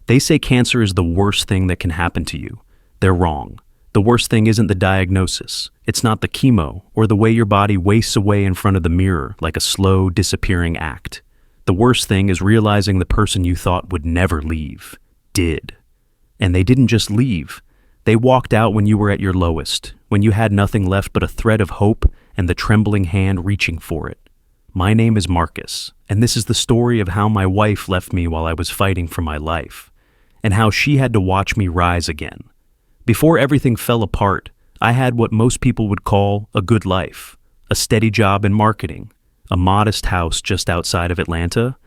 They say cancer is the worst thing that can happen to you. They're wrong. The worst thing isn't the diagnosis. It's not the chemo or the way your body wastes away in front of the mirror like a slow, disappearing act. The worst thing is realizing the person you thought would never leave did. And they didn't just leave. They walked out when you were at your lowest, when you had nothing left but a thread of hope and the trembling hand reaching for it. My name is Marcus, and this is the story of how my wife left me while I was fighting for my life, and how she had to watch me rise again. Before everything fell apart, I had what most people would call a good life, a steady job in marketing, a modest house just outside of Atlanta,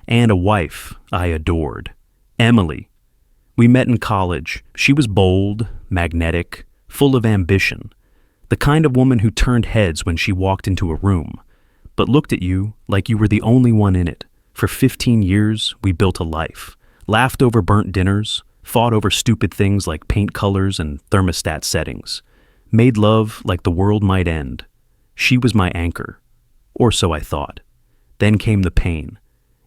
and a wife I adored, Emily. We met in college. She was bold, magnetic, full of ambition, the kind of woman who turned heads when she walked into a room, but looked at you like you were the only one in it. For 15 years, we built a life, laughed over burnt dinners, fought over stupid things like paint colors and thermostat settings, made love like the world might end. She was my anchor, or so I thought. Then came the pain.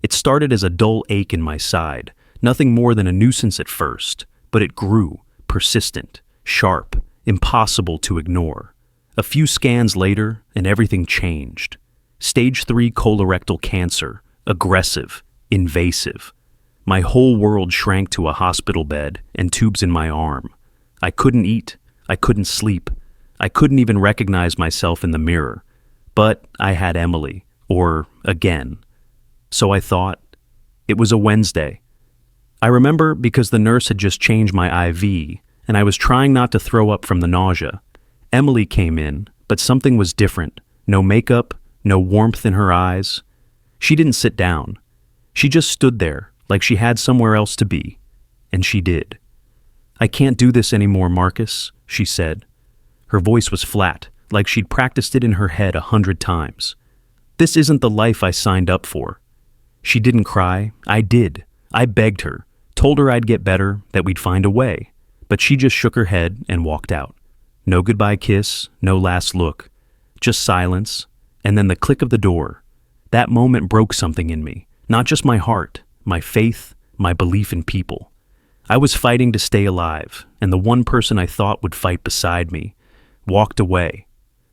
It started as a dull ache in my side, nothing more than a nuisance at first, but it grew, persistent, sharp, impossible to ignore. A few scans later, and everything changed. Stage 3 colorectal cancer, aggressive, invasive. My whole world shrank to a hospital bed and tubes in my arm. I couldn't eat. I couldn't sleep. I couldn't even recognize myself in the mirror. But I had Emily, or again. So I thought. It was a Wednesday. I remember because the nurse had just changed my IV, and I was trying not to throw up from the nausea. Emily came in, but something was different. No makeup, no warmth in her eyes. She didn't sit down. She just stood there, like she had somewhere else to be. And she did. "I can't do this anymore, Marcus," she said. Her voice was flat, like she'd practiced it in her head 100 times. "This isn't the life I signed up for." She didn't cry. I did. I begged her, told her I'd get better, that we'd find a way. But she just shook her head and walked out. No goodbye kiss, no last look. Just silence, and then the click of the door. That moment broke something in me. Not just my heart, my faith, my belief in people. I was fighting to stay alive, and the one person I thought would fight beside me walked away.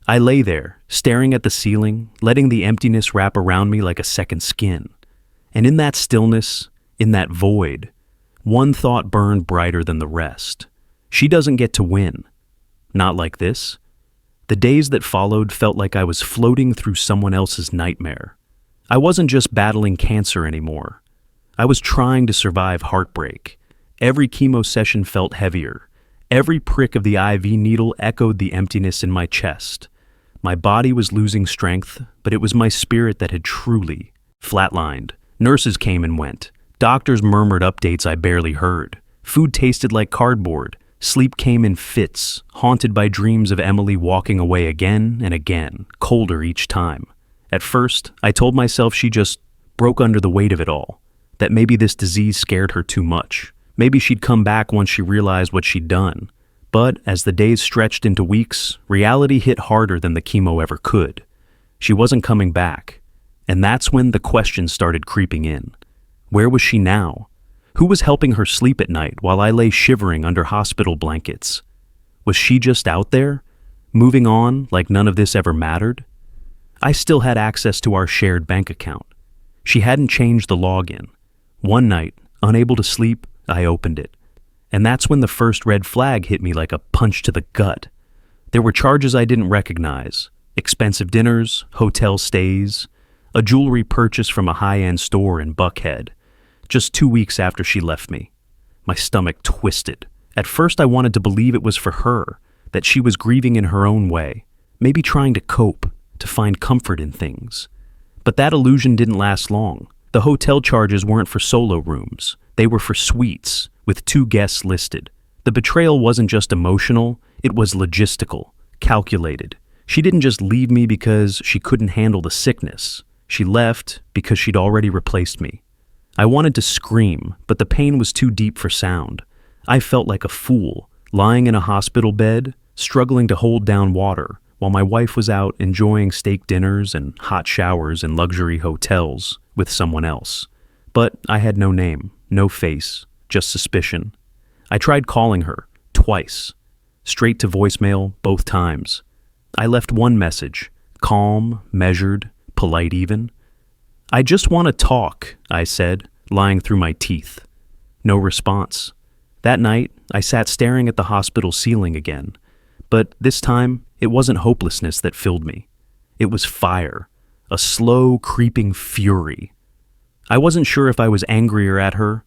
I lay there, staring at the ceiling, letting the emptiness wrap around me like a second skin. And in that stillness, in that void, one thought burned brighter than the rest. She doesn't get to win. Not like this. The days that followed felt like I was floating through someone else's nightmare. I wasn't just battling cancer anymore. I was trying to survive heartbreak. Every chemo session felt heavier. Every prick of the IV needle echoed the emptiness in my chest. My body was losing strength, but it was my spirit that had truly flatlined. Nurses came and went. Doctors murmured updates I barely heard. Food tasted like cardboard. Sleep came in fits, haunted by dreams of Emily walking away again and again, colder each time. At first, I told myself she just broke under the weight of it all, that maybe this disease scared her too much. Maybe she'd come back once she realized what she'd done. But as the days stretched into weeks, reality hit harder than the chemo ever could. She wasn't coming back. And that's when the questions started creeping in. Where was she now? Who was helping her sleep at night while I lay shivering under hospital blankets? Was she just out there, moving on like none of this ever mattered? I still had access to our shared bank account. She hadn't changed the login. One night, unable to sleep, I opened it. And that's when the first red flag hit me like a punch to the gut. There were charges I didn't recognize. Expensive dinners, hotel stays, a jewelry purchase from a high-end store in Buckhead. Just 2 weeks after she left me. My stomach twisted. At first I wanted to believe it was for her, that she was grieving in her own way, maybe trying to cope, to find comfort in things. But that illusion didn't last long. The hotel charges weren't for solo rooms. They were for suites, with 2 guests listed. The betrayal wasn't just emotional, it was logistical, calculated. She didn't just leave me because she couldn't handle the sickness. She left because she'd already replaced me. I wanted to scream, but the pain was too deep for sound. I felt like a fool, lying in a hospital bed, struggling to hold down water, while my wife was out enjoying steak dinners and hot showers in luxury hotels with someone else. But I had no name, no face, just suspicion. I tried calling her, twice. Straight to voicemail both times. I left one message, calm, measured, polite even. "I just want to talk," I said, lying through my teeth. No response. That night, I sat staring at the hospital ceiling again. But this time, it wasn't hopelessness that filled me. It was fire, a slow, creeping fury. I wasn't sure if I was angrier at her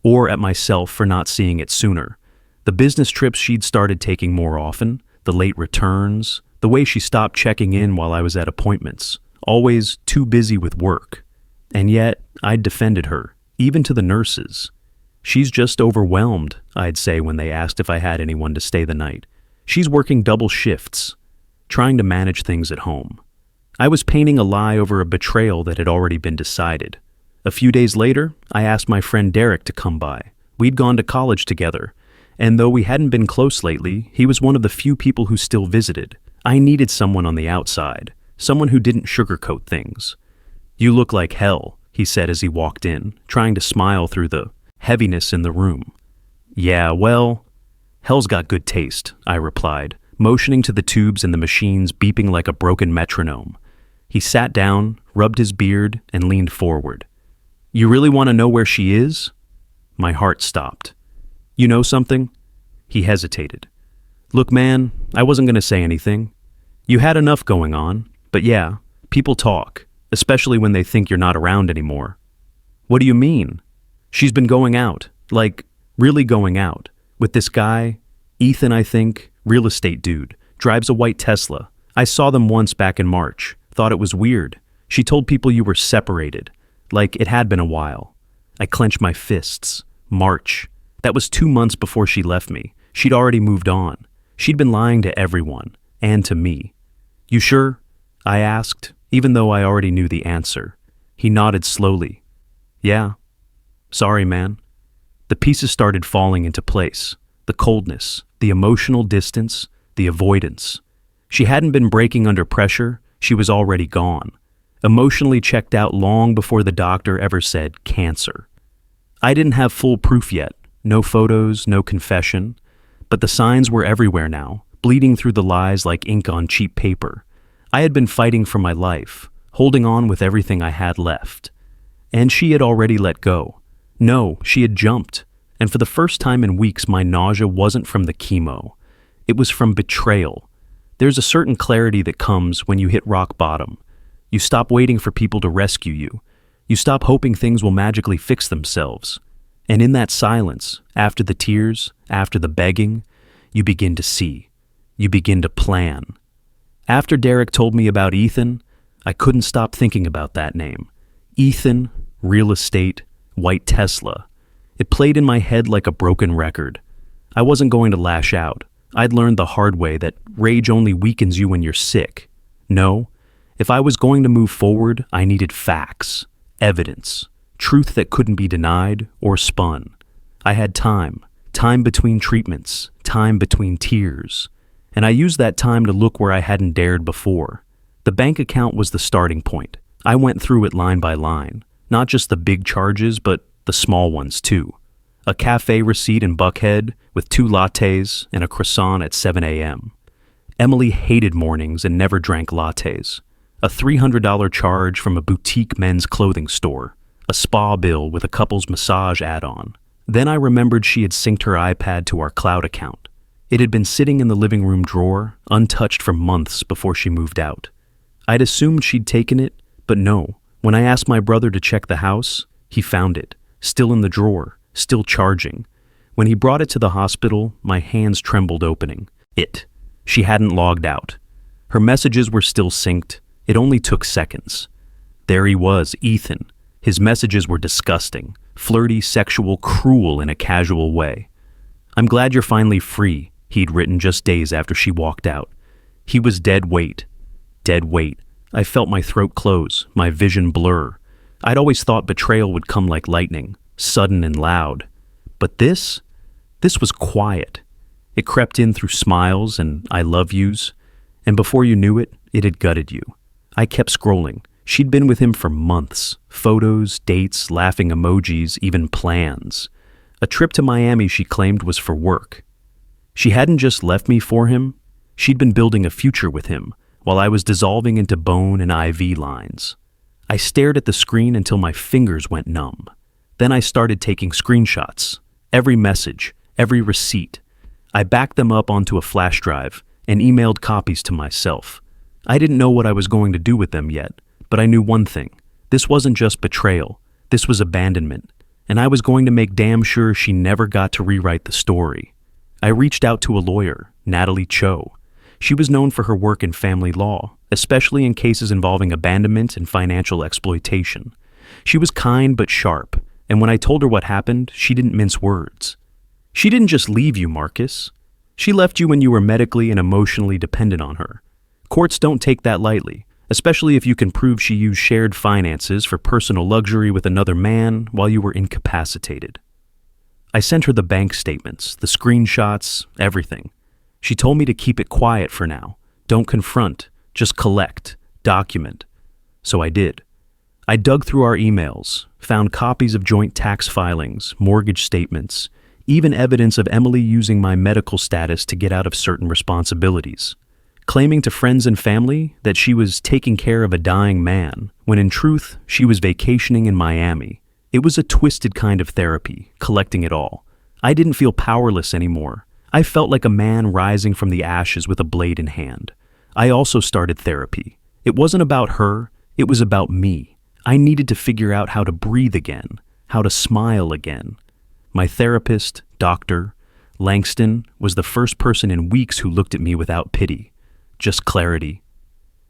or at myself for not seeing it sooner. The business trips she'd started taking more often, the late returns, the way she stopped checking in while I was at appointments, always too busy with work. And yet, I'd defended her, even to the nurses. "She's just overwhelmed," I'd say when they asked if I had anyone to stay the night. "She's working double shifts, trying to manage things at home." I was painting a lie over a betrayal that had already been decided. A few days later, I asked my friend Derek to come by. We'd gone to college together, and though we hadn't been close lately, he was one of the few people who still visited. I needed someone on the outside, someone who didn't sugarcoat things. "You look like hell," he said as he walked in, trying to smile through the heaviness in the room. "Yeah, well, hell's got good taste," I replied, motioning to the tubes and the machines beeping like a broken metronome. He sat down, rubbed his beard, and leaned forward. "You really want to know where she is?" My heart stopped. "You know something?" He hesitated. "Look, man, I wasn't going to say anything. You had enough going on, but yeah, people talk, especially when they think you're not around anymore." "What do you mean?" "She's been going out, like, really going out, with this guy, Ethan, I think, real estate dude, drives a white Tesla. I saw them once back in March, thought it was weird. She told people you were separated, like it had been a while." I clenched my fists. March. That was 2 months before she left me. She'd already moved on. She'd been lying to everyone, and to me. "You sure?" I asked, even though I already knew the answer. He nodded slowly. "Yeah. Sorry, man." The pieces started falling into place. The coldness, the emotional distance, the avoidance. She hadn't been breaking under pressure, she was already gone. Emotionally checked out long before the doctor ever said cancer. I didn't have full proof yet, no photos, no confession, but the signs were everywhere now, bleeding through the lies like ink on cheap paper. I had been fighting for my life, holding on with everything I had left. And she had already let go. No, she had jumped. And for the first time in weeks, my nausea wasn't from the chemo. It was from betrayal. There's a certain clarity that comes when you hit rock bottom. You stop waiting for people to rescue you. You stop hoping things will magically fix themselves. And in that silence, after the tears, after the begging, you begin to see. You begin to plan. After Derek told me about Ethan, I couldn't stop thinking about that name. Ethan, real estate, white Tesla. It played in my head like a broken record. I wasn't going to lash out. I'd learned the hard way that rage only weakens you when you're sick. No, if I was going to move forward, I needed facts, evidence, truth that couldn't be denied or spun. I had time between treatments, time between tears. And I used that time to look where I hadn't dared before. The bank account was the starting point. I went through it line by line, not just the big charges, but the small ones too. A cafe receipt in Buckhead with 2 lattes and a croissant at 7 a.m. Emily hated mornings and never drank lattes. A $300 charge from a boutique men's clothing store. A spa bill with a couple's massage add-on. Then I remembered she had synced her iPad to our cloud account. It had been sitting in the living room drawer, untouched for months before she moved out. I'd assumed she'd taken it, but no. When I asked my brother to check the house, he found it, still in the drawer, still charging. When he brought it to the hospital, my hands trembled opening. She hadn't logged out. Her messages were still synced. It only took seconds. There he was, Ethan. His messages were disgusting, flirty, sexual, cruel in a casual way. "I'm glad you're finally free," he'd written just days after she walked out. He was dead weight. Dead weight. I felt my throat close, my vision blur. I'd always thought betrayal would come like lightning, sudden and loud. But this was quiet. It crept in through smiles and I love yous, and before you knew it, it had gutted you. I kept scrolling. She'd been with him for months. Photos, dates, laughing emojis, even plans. A trip to Miami she claimed was for work. She hadn't just left me for him, she'd been building a future with him while I was dissolving into bone and IV lines. I stared at the screen until my fingers went numb. Then I started taking screenshots, every message, every receipt. I backed them up onto a flash drive and emailed copies to myself. I didn't know what I was going to do with them yet, but I knew one thing. This wasn't just betrayal, this was abandonment, and I was going to make damn sure she never got to rewrite the story. I reached out to a lawyer, Natalie Cho. She was known for her work in family law, especially in cases involving abandonment and financial exploitation. She was kind but sharp, and when I told her what happened, she didn't mince words. She didn't just leave you, Marcus. She left you when you were medically and emotionally dependent on her. Courts don't take that lightly, especially if you can prove she used shared finances for personal luxury with another man while you were incapacitated. I sent her the bank statements, the screenshots, everything. She told me to keep it quiet for now. Don't confront, just collect, document. So I did. I dug through our emails, found copies of joint tax filings, mortgage statements, even evidence of Emily using my medical status to get out of certain responsibilities, claiming to friends and family that she was taking care of a dying man, when in truth, she was vacationing in Miami. It was a twisted kind of therapy, collecting it all. I didn't feel powerless anymore. I felt like a man rising from the ashes with a blade in hand. I also started therapy. It wasn't about her, it was about me. I needed to figure out how to breathe again, how to smile again. My therapist, Dr. Langston, was the first person in weeks who looked at me without pity, just clarity.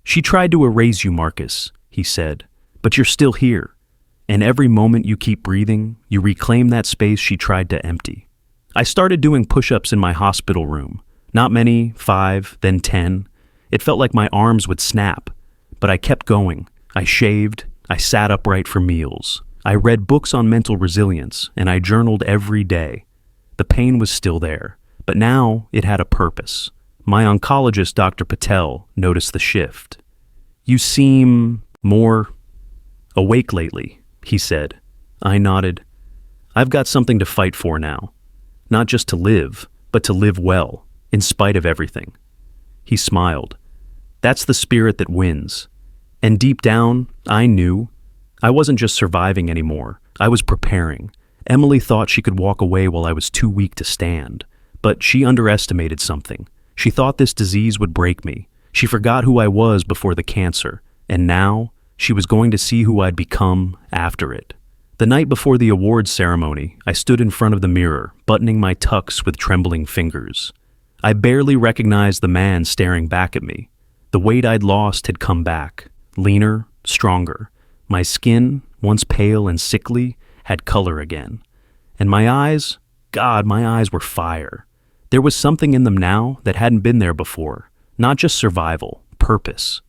She tried to erase you, Marcus, he said, but you're still here. And every moment you keep breathing, you reclaim that space she tried to empty. I started doing push-ups in my hospital room. Not many, 5, then 10. It felt like my arms would snap, but I kept going. I shaved, I sat upright for meals. I read books on mental resilience, and I journaled every day. The pain was still there, but now it had a purpose. My oncologist, Dr. Patel, noticed the shift. You seem more awake lately, he said. I nodded. I've got something to fight for now. Not just to live, but to live well, in spite of everything. He smiled. That's the spirit that wins. And deep down, I knew. I wasn't just surviving anymore. I was preparing. Emily thought she could walk away while I was too weak to stand. But she underestimated something. She thought this disease would break me. She forgot who I was before the cancer. And now, she was going to see who I'd become after it. The night before the awards ceremony, I stood in front of the mirror, buttoning my tux with trembling fingers. I barely recognized the man staring back at me. The weight I'd lost had come back, leaner, stronger. My skin, once pale and sickly, had color again. And my eyes, God, my eyes were fire. There was something in them now that hadn't been there before. Not just survival, purpose.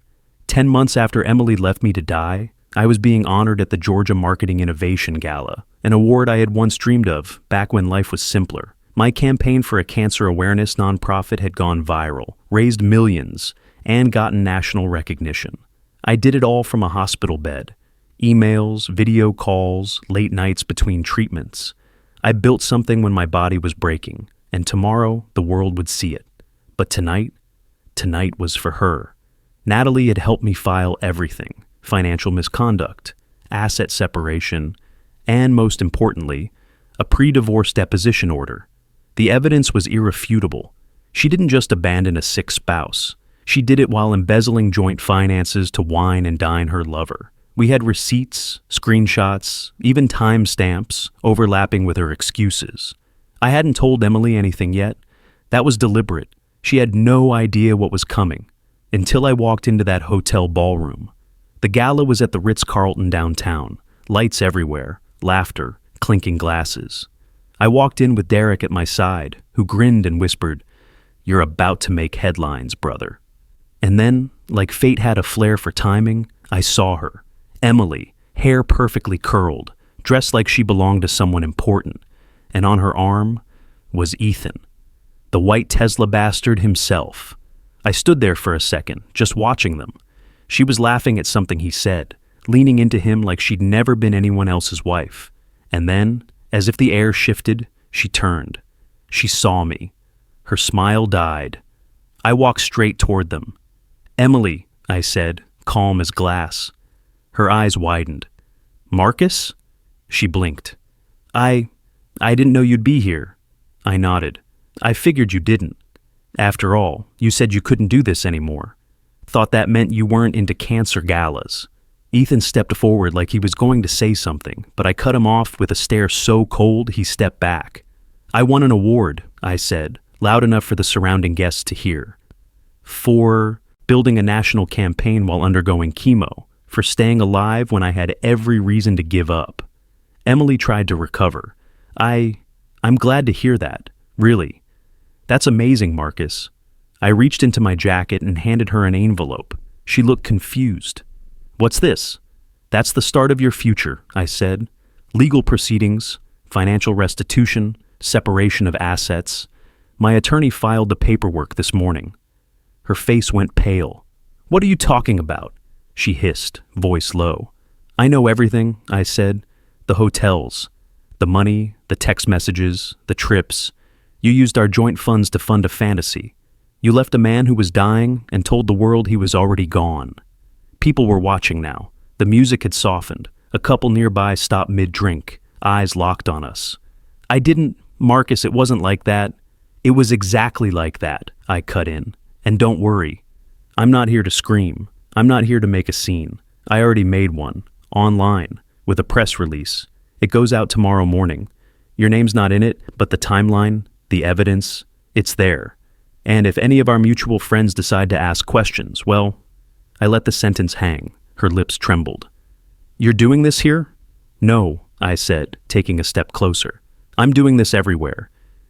10 months after Emily left me to die, I was being honored at the Georgia Marketing Innovation Gala, an award I had once dreamed of back when life was simpler. My campaign for a cancer awareness nonprofit had gone viral, raised millions, and gotten national recognition. I did it all from a hospital bed. Emails, video calls, late nights between treatments. I built something when my body was breaking, and tomorrow the world would see it. But tonight was for her. Natalie had helped me file everything. Financial misconduct, asset separation, and most importantly, a pre-divorce deposition order. The evidence was irrefutable. She didn't just abandon a sick spouse. She did it while embezzling joint finances to wine and dine her lover. We had receipts, screenshots, even timestamps overlapping with her excuses. I hadn't told Emily anything yet. That was deliberate. She had no idea what was coming until I walked into that hotel ballroom. The gala was at the Ritz-Carlton downtown, lights everywhere, laughter, clinking glasses. I walked in with Derek at my side, who grinned and whispered, "You're about to make headlines, brother." And then, like fate had a flair for timing, I saw her. Emily, hair perfectly curled, dressed like she belonged to someone important, and on her arm was Ethan, the white Tesla bastard himself. I stood there for a second, just watching them. She was laughing at something he said, leaning into him like she'd never been anyone else's wife. And then, As if the air shifted, she turned. She saw me. Her smile died. I walked straight toward them. "Emily," I said, calm as glass. Her eyes widened. "Marcus?" She blinked. I didn't know you'd be here." I nodded. "I figured you didn't. After all, you said you couldn't do this anymore. Thought that meant you weren't into cancer galas." Ethan stepped forward like he was going to say something, but I cut him off with a stare so cold he stepped back. "I won an award," I said, loud enough for the surrounding guests to hear. "For building a national campaign while undergoing chemo, for staying alive when I had every reason to give up." Emily tried to recover. I'm glad to hear that, really. "That's amazing, Marcus." I reached into my jacket and handed her an envelope. She looked confused. "What's this?" "That's the start of your future," I said. "Legal proceedings, financial restitution, separation of assets. My attorney filed the paperwork this morning." Her face went pale. "What are you talking about?" she hissed, voice low. "I know everything," I said. "The hotels, the money, the text messages, the trips. You used our joint funds to fund a fantasy. You left a man who was dying and told the world he was already gone." People were watching now. The music had softened. A couple nearby stopped mid-drink, eyes locked on us. Marcus, it wasn't like that." "It was exactly like that," I cut in. "And don't worry. I'm not here to scream. I'm not here to make a scene. I already made one, online, with a press release. It goes out tomorrow morning. Your name's not in it, but the timeline, the evidence, it's there. And if any of our mutual friends decide to ask questions, well..." I let the sentence hang. Her lips trembled. "You're doing this here?" "No," I said, taking a step closer. "I'm doing this everywhere.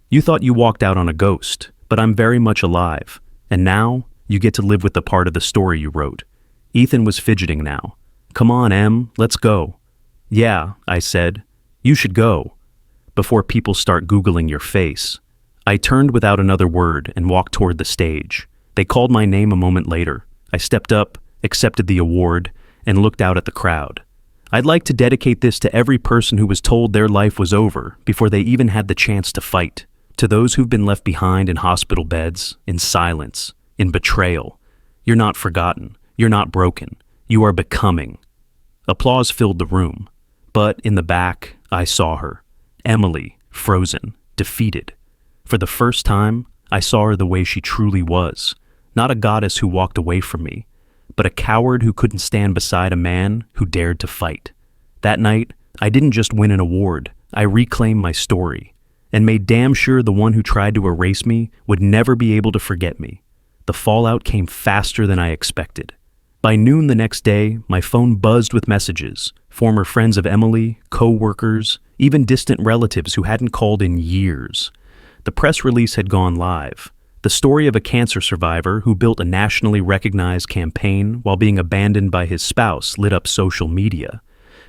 You thought you walked out on a ghost, but I'm very much alive. And now, you get to live with the part of the story you wrote." Ethan was fidgeting now. "Come on, Em, let's go." "Yeah," I said. "You should go. Before people start Googling your face." I turned without another word and walked toward the stage. They called my name a moment later. I stepped up, accepted the award, and looked out at the crowd. I'd like to dedicate this to every person who was told their life was over before they even had the chance to fight. To those who've been left behind in hospital beds, in silence, in betrayal. You're not forgotten. You're not broken. You are becoming. Applause filled the room. But in the back, I saw her. Emily, frozen, defeated. For the first time, I saw her the way she truly was. Not a goddess who walked away from me, but a coward who couldn't stand beside a man who dared to fight. That night, I didn't just win an award, I reclaimed my story, and made damn sure the one who tried to erase me would never be able to forget me. The fallout came faster than I expected. By noon the next day, my phone buzzed with messages, former friends of Emily, co-workers, even distant relatives who hadn't called in years. The press release had gone live. The story of a cancer survivor who built a nationally recognized campaign while being abandoned by his spouse lit up social media.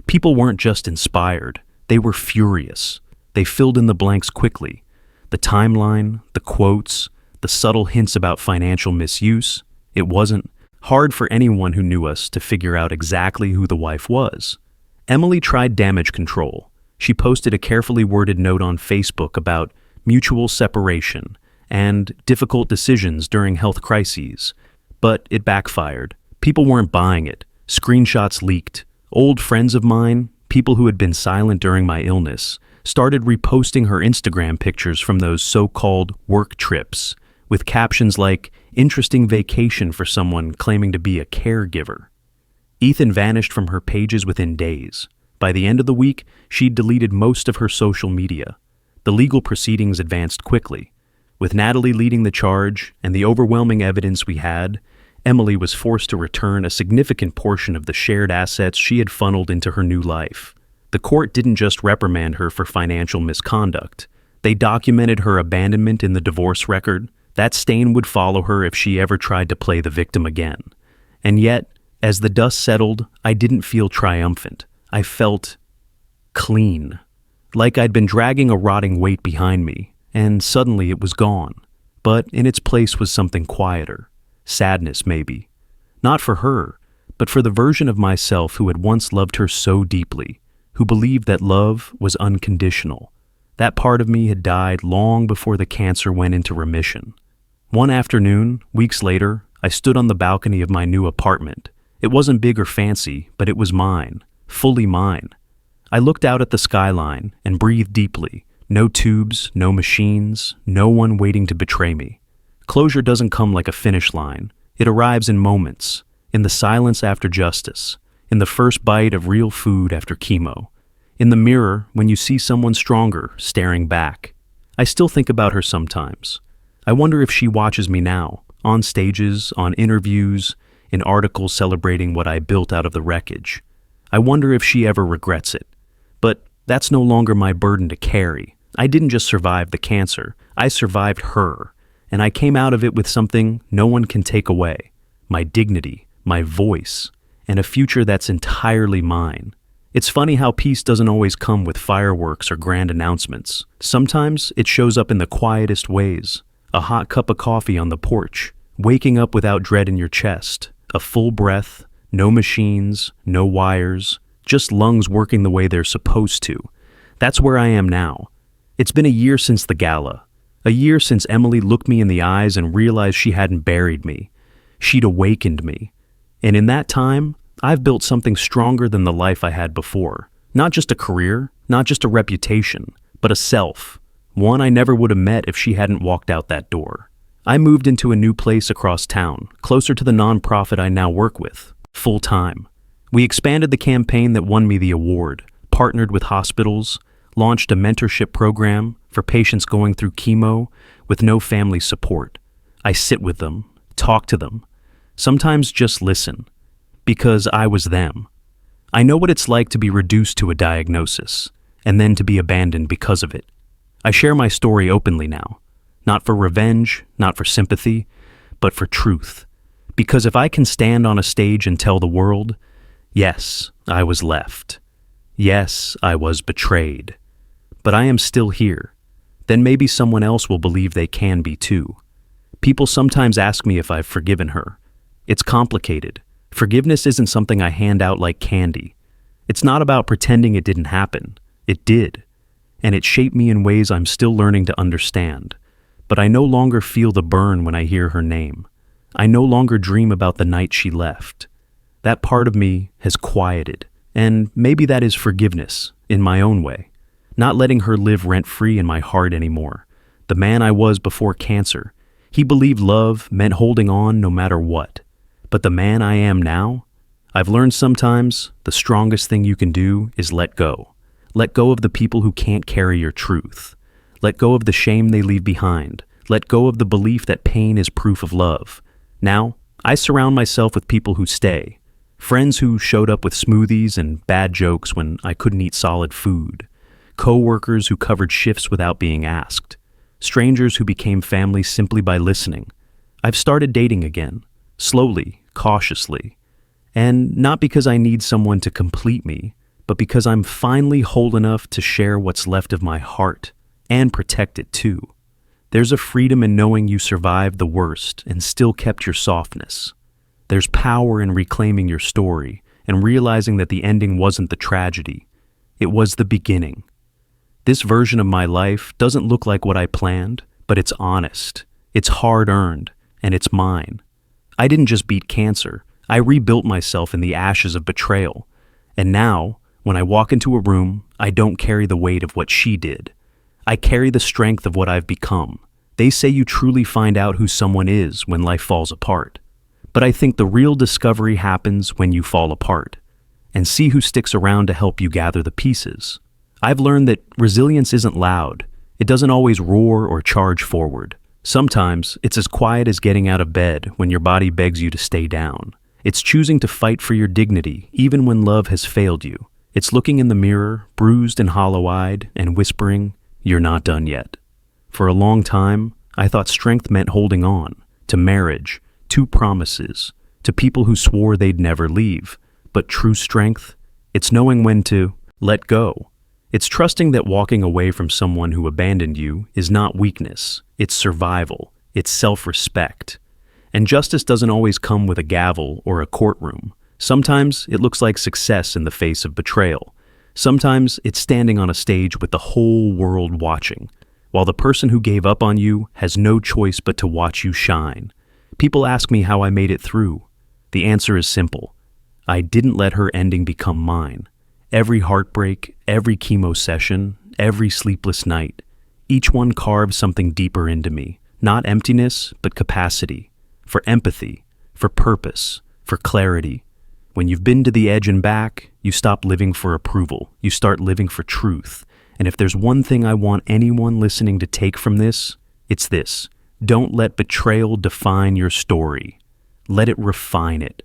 People weren't just inspired, they were furious. They filled in the blanks quickly. The timeline, the quotes, the subtle hints about financial misuse. It wasn't hard for anyone who knew us to figure out exactly who the wife was. Emily tried damage control. She posted a carefully worded note on Facebook about mutual separation and difficult decisions during health crises. But it backfired. People weren't buying it. Screenshots leaked. Old friends of mine, people who had been silent during my illness, started reposting her Instagram pictures from those so-called work trips, with captions like, "Interesting vacation for someone claiming to be a caregiver." Ethan vanished from her pages within days. By the end of the week, she'd deleted most of her social media. The legal proceedings advanced quickly. With Natalie leading the charge and the overwhelming evidence we had, Emily was forced to return a significant portion of the shared assets she had funneled into her new life. The court didn't just reprimand her for financial misconduct. They documented her abandonment in the divorce record. That stain would follow her if she ever tried to play the victim again. And yet, as the dust settled, I didn't feel triumphant. I felt clean. Like I'd been dragging a rotting weight behind me, and suddenly it was gone. But in its place was something quieter. Sadness, maybe. Not for her, but for the version of myself who had once loved her so deeply, who believed that love was unconditional. That part of me had died long before the cancer went into remission. One afternoon, weeks later, I stood on the balcony of my new apartment. It wasn't big or fancy, but it was mine, fully mine. I looked out at the skyline and breathed deeply. No tubes, no machines, no one waiting to betray me. Closure doesn't come like a finish line. It arrives in moments, in the silence after justice, in the first bite of real food after chemo, in the mirror when you see someone stronger staring back. I still think about her sometimes. I wonder if she watches me now, on stages, on interviews, in articles celebrating what I built out of the wreckage. I wonder if she ever regrets it. But that's no longer my burden to carry. I didn't just survive the cancer, I survived her. And I came out of it with something no one can take away. My dignity, my voice, and a future that's entirely mine. It's funny how peace doesn't always come with fireworks or grand announcements. Sometimes it shows up in the quietest ways. A hot cup of coffee on the porch, waking up without dread in your chest, a full breath, no machines, no wires, just lungs working the way they're supposed to. That's where I am now. It's been a year since the gala. A year since Emily looked me in the eyes and realized she hadn't buried me. She'd awakened me. And in that time, I've built something stronger than the life I had before. Not just a career, not just a reputation, but a self. One I never would have met if she hadn't walked out that door. I moved into a new place across town, closer to the nonprofit I now work with, full time. We expanded the campaign that won me the award, partnered with hospitals, launched a mentorship program for patients going through chemo with no family support. I sit with them, talk to them, sometimes just listen, because I was them. I know what it's like to be reduced to a diagnosis, and then to be abandoned because of it. I share my story openly now, not for revenge, not for sympathy, but for truth. Because if I can stand on a stage and tell the world, yes, I was left. Yes, I was betrayed. But I am still here. Then maybe someone else will believe they can be too. People sometimes ask me if I've forgiven her. It's complicated. Forgiveness isn't something I hand out like candy. It's not about pretending it didn't happen. It did. And it shaped me in ways I'm still learning to understand. But I no longer feel the burn when I hear her name. I no longer dream about the night she left. That part of me has quieted, and maybe that is forgiveness, in my own way. Not letting her live rent-free in my heart anymore. The man I was before cancer, he believed love meant holding on no matter what. But the man I am now, I've learned sometimes the strongest thing you can do is let go. Let go of the people who can't carry your truth. Let go of the shame they leave behind. Let go of the belief that pain is proof of love. Now, I surround myself with people who stay. Friends who showed up with smoothies and bad jokes when I couldn't eat solid food. Co-workers who covered shifts without being asked. Strangers who became family simply by listening. I've started dating again, slowly, cautiously. And not because I need someone to complete me, but because I'm finally whole enough to share what's left of my heart, and protect it too. There's a freedom in knowing you survived the worst and still kept your softness. There's power in reclaiming your story and realizing that the ending wasn't the tragedy. It was the beginning. This version of my life doesn't look like what I planned, but it's honest, it's hard-earned, and it's mine. I didn't just beat cancer, I rebuilt myself in the ashes of betrayal. And now, when I walk into a room, I don't carry the weight of what she did. I carry the strength of what I've become. They say you truly find out who someone is when life falls apart. But I think the real discovery happens when you fall apart, and see who sticks around to help you gather the pieces. I've learned that resilience isn't loud. It doesn't always roar or charge forward. Sometimes it's as quiet as getting out of bed when your body begs you to stay down. It's choosing to fight for your dignity even when love has failed you. It's looking in the mirror, bruised and hollow-eyed, and whispering, "You're not done yet." For a long time, I thought strength meant holding on, to marriage, to promises, to people who swore they'd never leave. But true strength, it's knowing when to let go. It's trusting that walking away from someone who abandoned you is not weakness, it's survival, it's self-respect. And justice doesn't always come with a gavel or a courtroom. Sometimes it looks like success in the face of betrayal. Sometimes it's standing on a stage with the whole world watching, while the person who gave up on you has no choice but to watch you shine. People ask me how I made it through. The answer is simple. I didn't let her ending become mine. Every heartbreak, every chemo session, every sleepless night, each one carved something deeper into me. Not emptiness, but capacity. For empathy, for purpose, for clarity. When you've been to the edge and back, you stop living for approval. You start living for truth. And if there's one thing I want anyone listening to take from this, it's this. Don't let betrayal define your story. Let it refine it.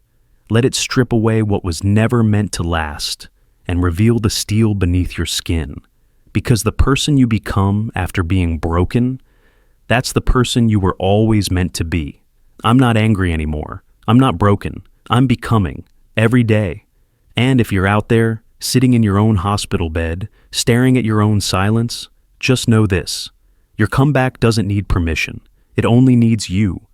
Let it strip away what was never meant to last and reveal the steel beneath your skin. Because the person you become after being broken, that's the person you were always meant to be. I'm not angry anymore. I'm not broken. I'm becoming. Every day. And if you're out there, sitting in your own hospital bed, staring at your own silence, just know this. Your comeback doesn't need permission. It only needs you.